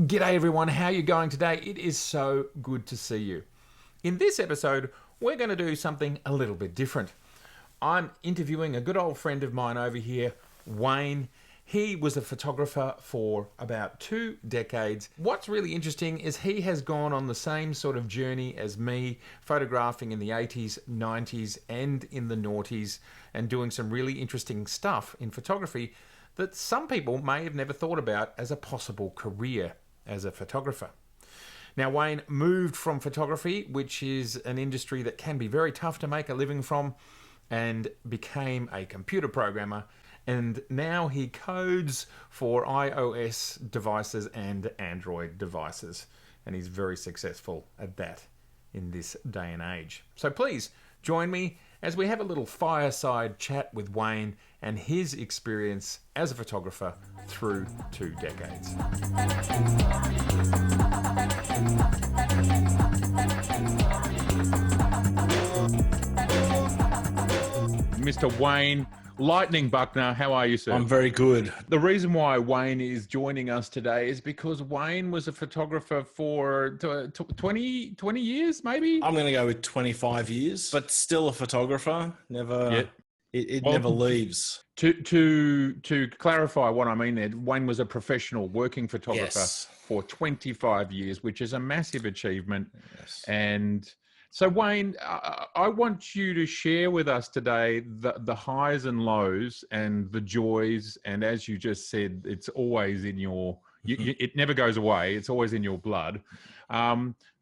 G'day everyone, how are you going today? It is so good to see you. In this episode, we're going to do something a little bit different. I'm interviewing a good old friend of mine over here, Wayne. He was a photographer for about 2 decades. What's really interesting is he has gone on the same sort of journey as me, photographing in the 80s, 90s, and in the noughties, and doing some really interesting stuff in photography that some people may have never thought about as a possible career as a photographer. Now, Wayne moved from photography, which is an industry that can be very tough to make a living from, and became a computer programmer. And now he codes for iOS devices and Android devices. And he's very successful at that in this day and age. So please join me as we have a little fireside chat with Wayne and his experience as a photographer through 2 decades. Mr. Wayne Lightning Buchner, how are you, sir? I'm very good. The reason why Wayne is joining us today is because Wayne was a photographer for 20 years, maybe? I'm going to go with 25 years, but still a photographer. Never, Yeah. it never leaves. To clarify what I mean there, Wayne was a professional working photographer Yes. for 25 years, which is a massive achievement. Yes. And so, Wayne, I want you to share with us today the highs and lows and the joys. And as you just said, it's always in your, it never goes away. It's always in your blood.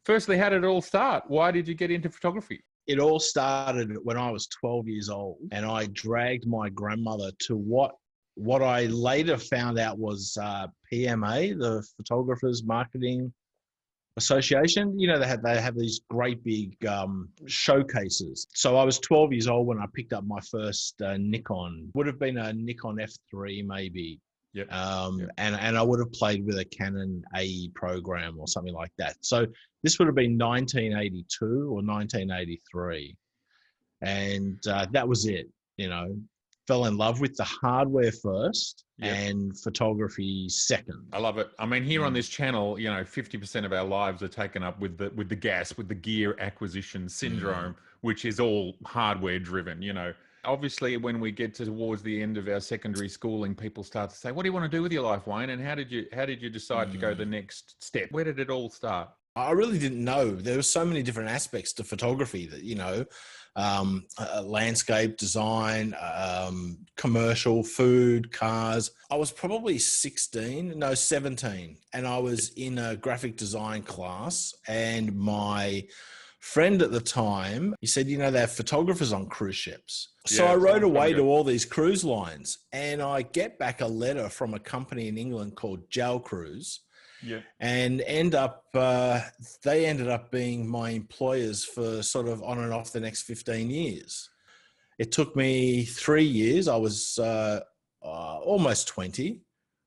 Firstly, how did it all start? Why did you get into photography? It all started when I was 12 years old, and I dragged my grandmother to what I later found out was PMA, the Photographers Marketing Association. You know, they have these great big showcases. So I was 12 years old when I picked up my first Nikon. Would have been a Nikon F3 maybe. Yep. And I would have played with a Canon AE program or something like that. So this would have been 1982 or 1983. And that was it, you know. Fell in love with the hardware first. Yep. And photography second. I love it. I mean, here on this channel, you know, 50% of our lives are taken up with the gear acquisition syndrome, which is all hardware driven, you know. Obviously, when we get towards the end of our secondary schooling, people start to say, what do you want to do with your life, Wayne? And how did you decide to go the next step? Where did it all start? I really didn't know. There were so many different aspects to photography that, you know, landscape design, commercial, food, cars. I was probably 17, and I was in a graphic design class, and my friend at the time, he said, you know, they have photographers on cruise ships. So I rode away to all these cruise lines, and I get back a letter from a company in England called JAL Cruise. Yeah. And they ended up being my employers for sort of on and off the next 15 years. It took me 3 years. I was almost 20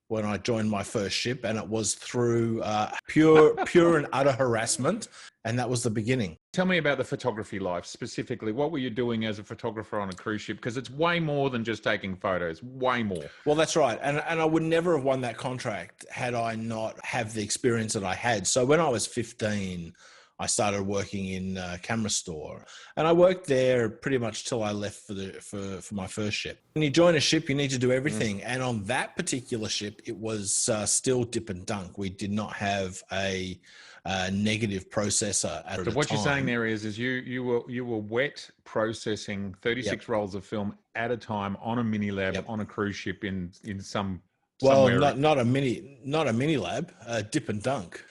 when I joined my first ship, and it was through pure and utter harassment. And that was the beginning. Tell me about the photography life specifically. What were you doing as a photographer on a cruise ship? Because it's way more than just taking photos, way more. Well, that's right. And I would never have won that contract had I not have the experience that I had. So when I was 15, I started working in a camera store, and I worked there pretty much till I left for my first ship. When you join a ship, you need to do everything. And on that particular ship, it was still dip and dunk. We did not have a negative processor at the time. So what you're saying there is you were wet processing 36 rolls of film at a time on a mini lab on a cruise ship in some somewhere. Well, not a mini lab, dip and dunk.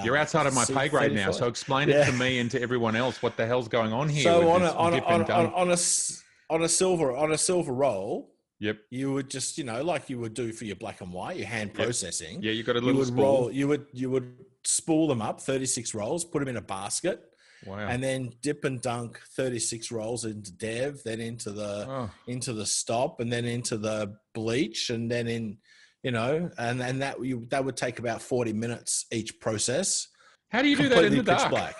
You're outside of my pay grade now, so explain it to me and to everyone else. What the hell's going on here? So on a silver roll. Yep. You would just, you know, like you would do for your black and white, your hand processing. Yeah, you got a little spool. You would spool them up, 36 rolls, put them in a basket. Wow. And then dip and dunk 36 rolls into dev, then into the stop, and then into the bleach, and then in, you know, and that would take about 40 minutes each process. How do you do that in the dark? Black.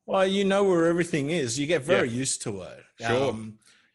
Well, you know where everything is. You get very used to it. Sure.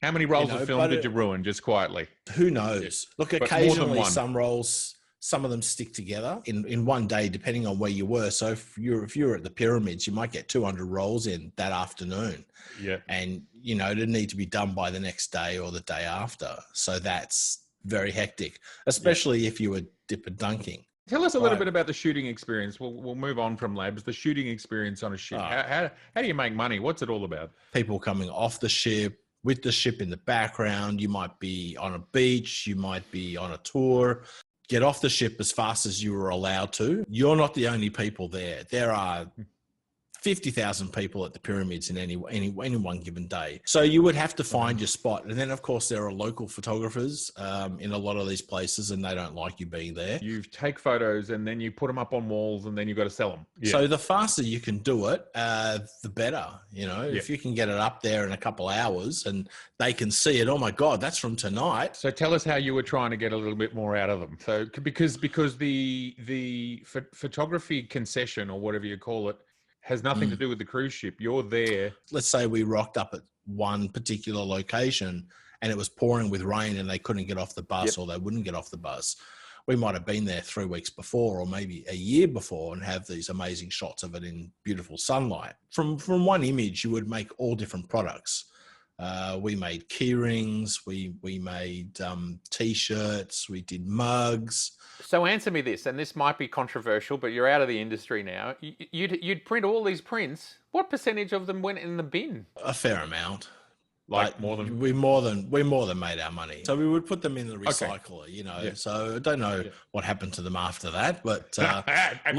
How many rolls of film did you ruin just quietly? Who knows? Look, occasionally some rolls Some of them stick together in one day, depending on where you were. So if you're at the pyramids, you might get 200 rolls in that afternoon. Yeah. And, they need to be done by the next day or the day after. So that's very hectic, especially if you were dip and dunking. Tell us a little bit about the shooting experience. We'll move on from labs. The shooting experience on a ship. How do you make money? What's it all about? People coming off the ship, with the ship in the background. You might be on a beach. You might be on a tour. Get off the ship as fast as you were allowed to. You're not the only people there. There are 50,000 people at the pyramids in any one given day. So you would have to find your spot. And then, of course, there are local photographers in a lot of these places, and they don't like you being there. You take photos and then you put them up on walls, and then you've got to sell them. Yeah. So the faster you can do it, the better. If you can get it up there in a couple hours and they can see it, oh my God, that's from tonight. So tell us how you were trying to get a little bit more out of them. So because the photography concession, or whatever you call it, has nothing to do with the cruise ship. You're there. Let's say we rocked up at one particular location and it was pouring with rain and they couldn't get off the bus, or they wouldn't get off the bus. We might have been there 3 weeks before, or maybe a year before, and have these amazing shots of it in beautiful sunlight. From one image, you would make all different products. We made key rings, we made T-shirts, we did mugs. So answer me this, and this might be controversial, but you're out of the industry now. You'd print all these prints. What percentage of them went in the bin? A fair amount. Like more than we more than made our money. So we would put them in the recycler, Yeah. So I don't know what happened to them after that, but a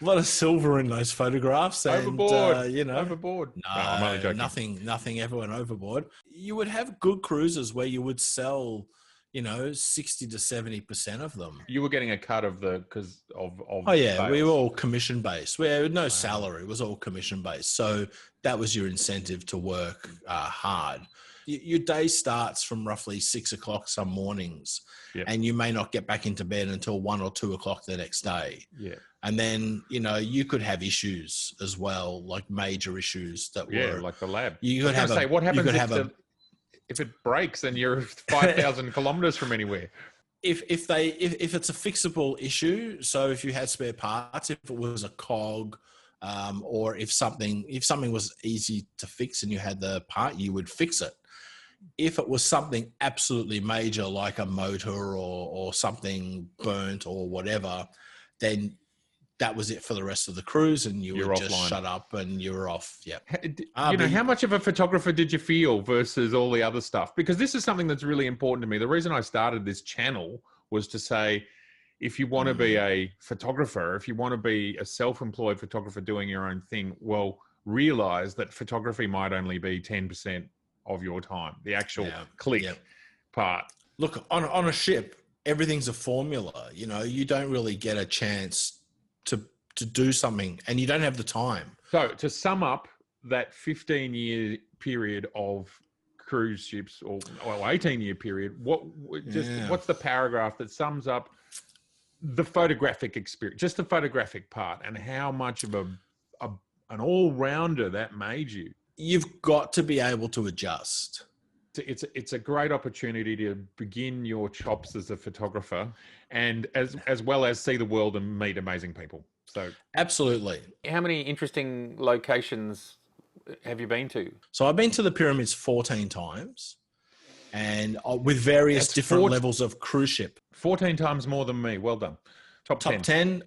lot of silver in those photographs. Overboard. And, overboard. No, I'm only joking. nothing ever went overboard. You would have good cruises where you would sell, 60 to 70% of them. You were getting a cut of because of Oh yeah, sales. we were all commission based. We had no salary; it was all commission based. So that was your incentive to work hard. Your day starts from roughly 6 o'clock some mornings, and you may not get back into bed until 1 or 2 o'clock the next day. Yeah. And then, you could have issues as well, like major issues that were like the lab. You could have what happens if it breaks and you're 5,000 kilometers from anywhere? If it's a fixable issue, so if you had spare parts, if it was a cog, or if something was easy to fix and you had the part, you would fix it. If it was something absolutely major, like a motor or something burnt or whatever, then that was it for the rest of the cruise, and you're just offline. Shut up and you were off. Yeah. How much of a photographer did you feel versus all the other stuff? Because this is something that's really important to me. The reason I started this channel was to say, if you want to be a photographer, if you want to be a self-employed photographer doing your own thing, well, realize that photography might only be 10% of your time, the actual click part. Look, on a ship, everything's a formula. You don't really get a chance to do something, and you don't have the time. So to sum up that 15-year period of cruise ships, or 18-year period, what's the paragraph that sums up the photographic experience, just the photographic part, and how much of an all-rounder that made you? You've got to be able to adjust. It's a great opportunity to begin your chops as a photographer, and as well as see the world and meet amazing people. So absolutely. How many interesting locations have you been to? So I've been to the pyramids 14 times, and with various different levels of cruise ship. 14 times more than me. Well done. Top 10.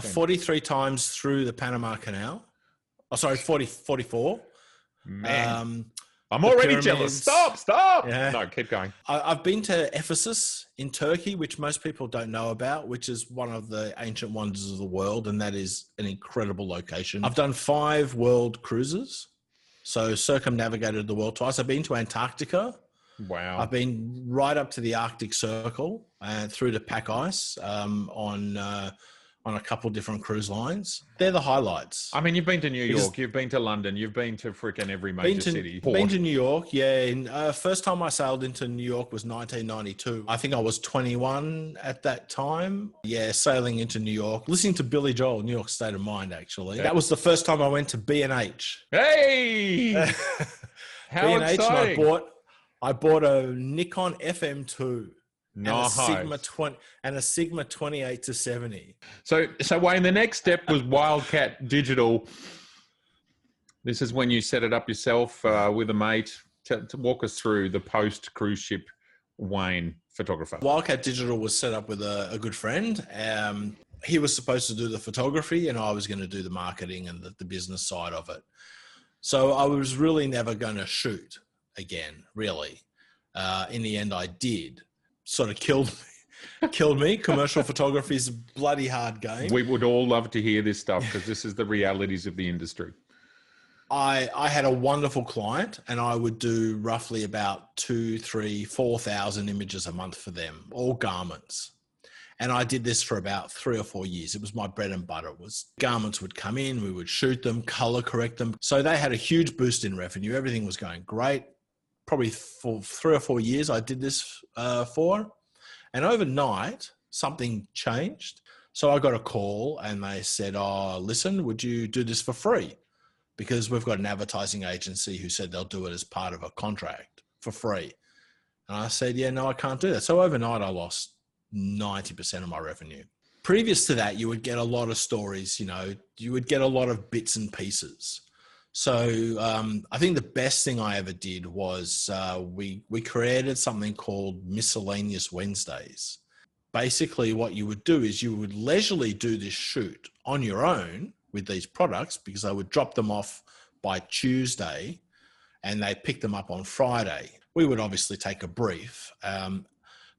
43 times through the Panama Canal. Oh, sorry, 44. Man. I'm already jealous. Stop. Yeah. No, keep going. I've been to Ephesus in Turkey, which most people don't know about, which is one of the ancient wonders of the world, and that is an incredible location. I've done 5 world cruises, so circumnavigated the world twice. I've been to Antarctica. Wow. I've been right up to the Arctic Circle and through to pack ice on a couple different cruise lines. They're the highlights. I mean, you've been to New York, you've been to London, you've been to freaking every major city. Been to New York, yeah. First time I sailed into New York was 1992. I think I was 21 at that time. Yeah, sailing into New York, listening to Billy Joel, New York State of Mind, actually. Yeah. That was the first time I went to B&H. Hey! How B&H, exciting. And I bought a Nikon FM2. and a Nice. Sigma 20 and a Sigma 28 to 70. So Wayne, the next step was Wildcat Digital. This is when you set it up yourself with a mate. To walk us through the post cruise ship Wayne photographer. Wildcat Digital was set up with a good friend. He was supposed to do the photography and I was going to do the marketing and the business side of it. So I was really never going to shoot again, really. In the end, I did. Sort of killed me. Commercial photography is a bloody hard game. We would all love to hear this stuff because this is the realities of the industry. I had a wonderful client and I would do roughly about 2,000, 3,000, 4,000 images a month for them, all garments. And I did this for about 3 or 4 years. It was my bread and butter. It was garments would come in, we would shoot them, color correct them. So they had a huge boost in revenue. Everything was going great. Probably for 3 or 4 years I did this for. And overnight, something changed. So I got a call and they said, oh, listen, would you do this for free? Because we've got an advertising agency who said they'll do it as part of a contract for free. And I said, yeah, no, I can't do that. So overnight I lost 90% of my revenue. Previous to that, you would get a lot of stories, you would get a lot of bits and pieces. So I think the best thing I ever did was we created something called Miscellaneous Wednesdays. Basically what you would do is you would leisurely do this shoot on your own with these products because I would drop them off by Tuesday and they pick them up on Friday. We would obviously take a brief,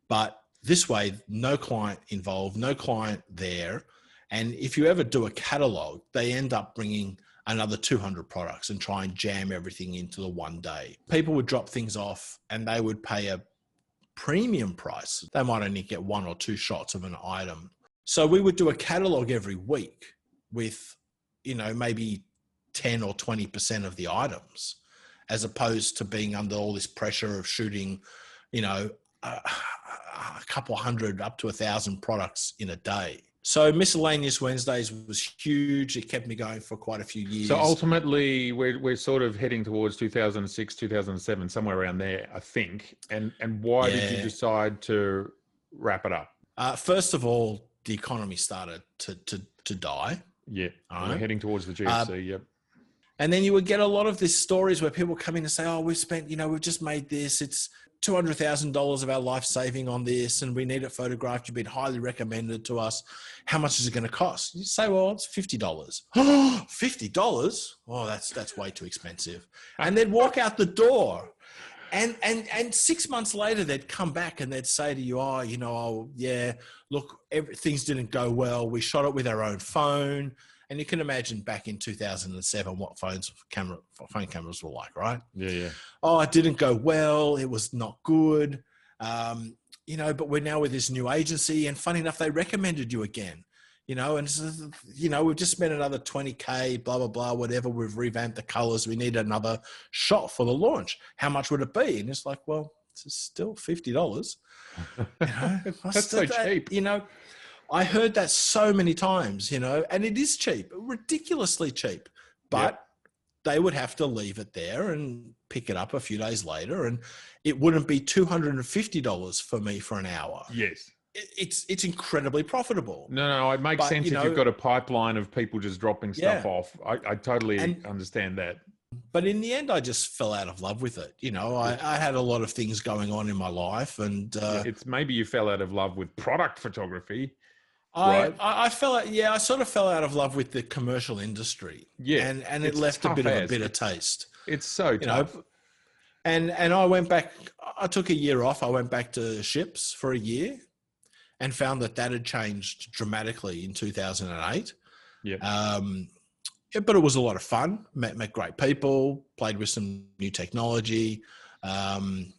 but this way, no client involved, no client there. And if you ever do a catalog, they end up bringing another 200 products and try and jam everything into the one day. People would drop things off and they would pay a premium price. They might only get 1 or 2 shots of an item. So we would do a catalog every week with, maybe 10 or 20% of the items, as opposed to being under all this pressure of shooting, a couple hundred up to 1,000 products in a day. So Miscellaneous Wednesdays was huge. It kept me going for quite a few years. So ultimately, we're sort of heading towards 2006, 2007, somewhere around there, I think. And why did you decide to wrap it up? First of all, the economy started to die. Yeah, we're heading towards the GFC, yep. And then you would get a lot of these stories where people come in and say, oh, we've spent, we've just made this. It's $200,000 of our life saving on this and we need it photographed. You've been highly recommended to us. How much is it going to cost? You say, well, it's $50. $50? Oh, that's way too expensive. And they'd walk out the door. And 6 months later, they'd come back and they'd say to you, look, things didn't go well. We shot it with our own phone. And you can imagine back in 2007 what phone cameras were like, right? Yeah. Oh, it didn't go well. It was not good. But we're now with this new agency. And funny enough, they recommended you again. We've just spent another 20K, blah, blah, blah, whatever. We've revamped the colors. We need another shot for the launch. How much would it be? And it's like, well, it's still $50. That's so cheap. I heard that so many times, and it is cheap, ridiculously cheap, but they would have to leave it there and pick it up a few days later. And it wouldn't be $250 for me for an hour. Yes. It's incredibly profitable. No, it makes sense if you've got a pipeline of people just dropping stuff off. I totally understand that. But in the end, I just fell out of love with it. I had a lot of things going on in my life, and it's maybe you fell out of love with product photography. Right. I sort of fell out of love with the commercial industry. Yeah. And it left a bit of a bitter taste. It's so tough. And I went back, I took a year off. I went back to ships for a year and found that had changed dramatically in 2008. Yeah. But it was a lot of fun. Met great people, played with some new technology, and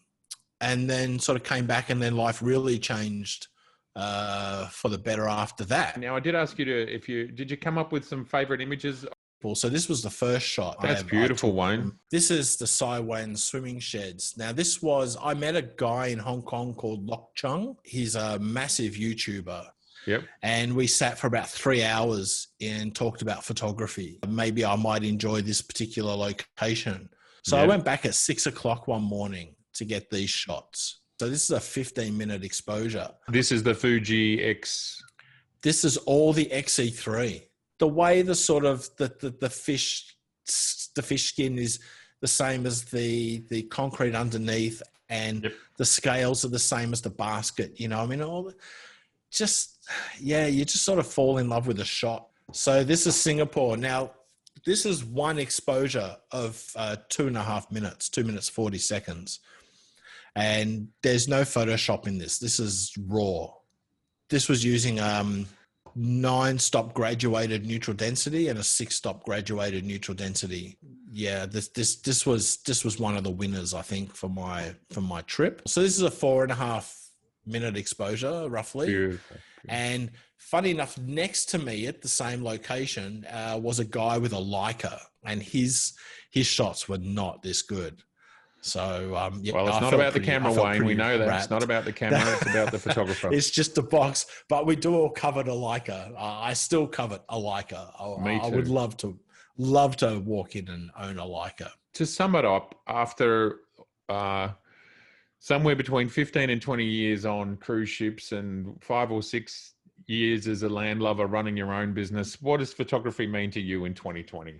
then sort of came back, and then life really changed for the better after that. Now, I did ask you did you come up with some favorite images? So this was the first shot. That's beautiful, Wayne. This is the Saiwan swimming sheds. Now, I met a guy in Hong Kong called Lok Chung. He's a massive YouTuber. Yep. And we sat for about 3 hours and talked about photography. Maybe I might enjoy this particular location. So I went back at 6 o'clock one morning to get these shots. So this is a 15-minute exposure. This is the Fuji X. This is all the XE3. The way the sort of the fish skin is the same as the concrete underneath, and the scales are the same as the basket. You know, I mean, you just sort of fall in love with the shot. So this is Singapore. Now, this is one exposure of 2.5 minutes, 2 minutes 40 seconds. And there's no Photoshop in this. This is raw. This was using 9-stop graduated neutral density and a 6-stop graduated neutral density. Yeah, this was one of the winners, I think, for my trip. So this is a 4.5 minute exposure, roughly. Beautiful. And funny enough, next to me at the same location was a guy with a Leica, and his shots were not this good. So, well, it's not about the camera, Wayne. We know that. It's not about the camera. It's about the photographer. It's just a box. But we do all covet a Leica. I still covet a Leica. Me too. I would love to walk in and own a Leica. To sum it up, after somewhere between 15 and 20 years on cruise ships and 5 or 6 years as a landlubber running your own business, what does photography mean to you in 2020?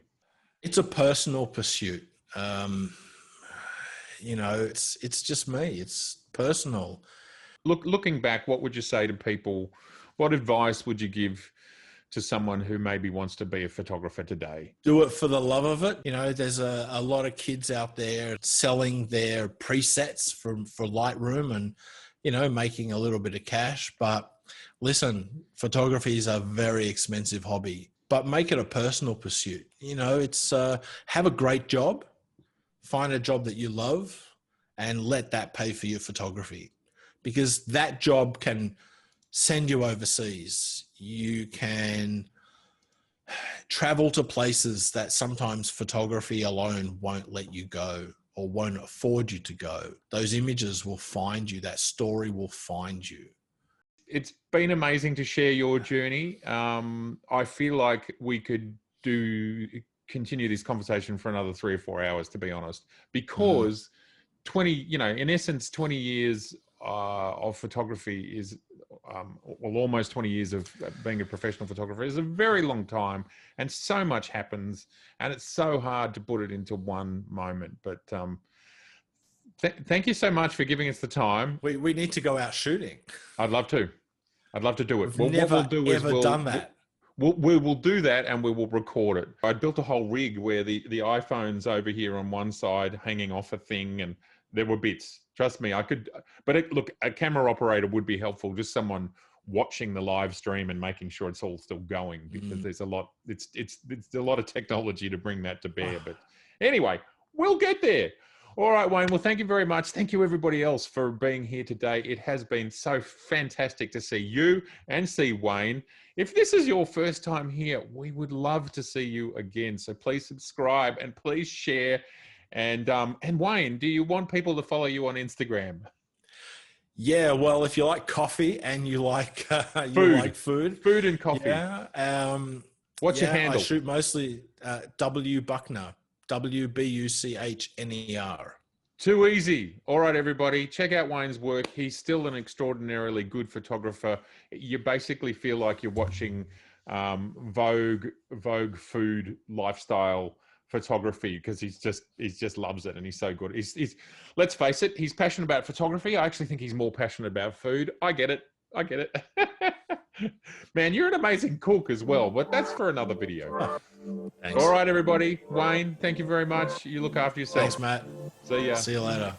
It's a personal pursuit. You know, it's just me. It's personal. Looking back, what would you say to people? What advice would you give to someone who maybe wants to be a photographer today? Do it for the love of it. You know, there's a lot of kids out there selling their presets for Lightroom and, you know, making a little bit of cash. But listen, photography is a very expensive hobby, but make it a personal pursuit. You know, it's have a great job. Find a job that you love and let that pay for your photography, because that job can send you overseas. You can travel to places that sometimes photography alone won't let you go or won't afford you to go. Those images will find you. That story will find you. It's been amazing to share your journey. I feel like we could continue this conversation for another 3 or 4 hours, to be honest, because 20 years of photography is, almost 20 years of being a professional photographer is a very long time, and so much happens, and it's so hard to put it into one moment. But thank you so much for giving us the time. We need to go out shooting. I'd love to do it. We've never done that. We will do that, and we will record it. I built a whole rig where the iPhone's over here on one side hanging off a thing, and there were bits. Trust me, I could, but look, a camera operator would be helpful, just someone watching the live stream and making sure it's all still going, because there's a lot, it's a lot of technology to bring that to bear. But anyway, we'll get there. All right, Wayne. Well, thank you very much. Thank you, everybody else, for being here today. It has been so fantastic to see you and see Wayne. If this is your first time here, we would love to see you again. So please subscribe and please share. And Wayne, do you want people to follow you on Instagram? Yeah, well, if you like coffee and you like food and coffee. Yeah. What's your handle? I shoot mostly W Buchner. WBUCHNER. Too easy. All right, everybody, check out Wayne's work. He's still an extraordinarily good photographer. You basically feel like you're watching Vogue food lifestyle photography, because he just loves it, and he's so good. He's let's face it, he's passionate about photography. I actually think he's more passionate about food. I get it. Man, you're an amazing cook as well, but that's for another video. Thanks. All right, everybody. Wayne, thank you very much. You look after yourself. Thanks, Matt. See ya. See you later.